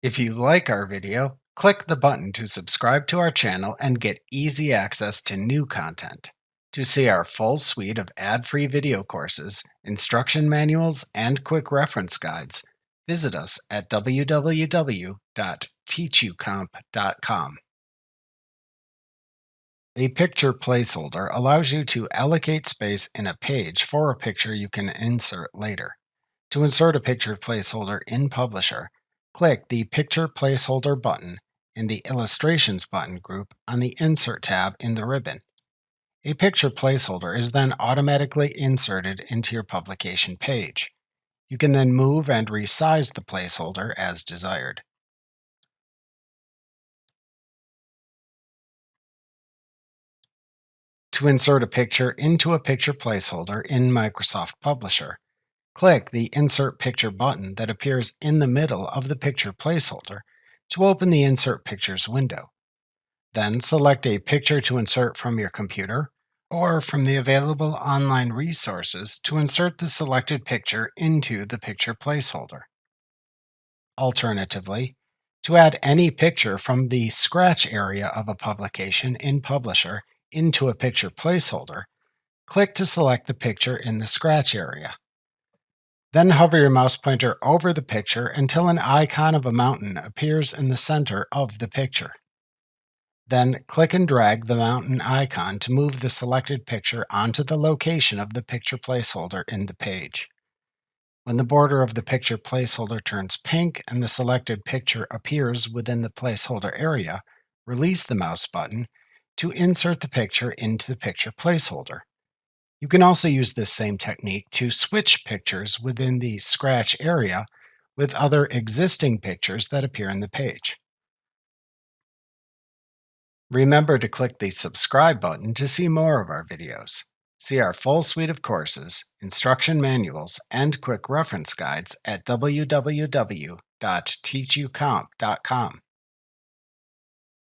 If you like our video, click the button to subscribe to our channel and get easy access to new content. To see our full suite of ad-free video courses, instruction manuals, and quick reference guides, visit us at www.teachucomp.com. A picture placeholder allows you to allocate space in a page for a picture you can insert later. To insert a picture placeholder in Publisher, click the Picture Placeholder button in the Illustrations button group on the Insert tab in the ribbon. A picture placeholder is then automatically inserted into your publication page. You can then move and resize the placeholder as desired. To insert a picture into a picture placeholder in Microsoft Publisher, click the Insert Picture button that appears in the middle of the picture placeholder to open the Insert Pictures window. Then select a picture to insert from your computer or from the available online resources to insert the selected picture into the picture placeholder. Alternatively, to add any picture from the scratch area of a publication in Publisher into a picture placeholder, click to select the picture in the scratch area. Then hover your mouse pointer over the picture until an icon of a mountain appears in the center of the picture. Then click and drag the mountain icon to move the selected picture onto the location of the picture placeholder in the page. When the border of the picture placeholder turns pink and the selected picture appears within the placeholder area, release the mouse button to insert the picture into the picture placeholder. You can also use this same technique to switch pictures within the scratch area with other existing pictures that appear in the page. Remember to click the subscribe button to see more of our videos. See our full suite of courses, instruction manuals, and quick reference guides at www.teachucomp.com.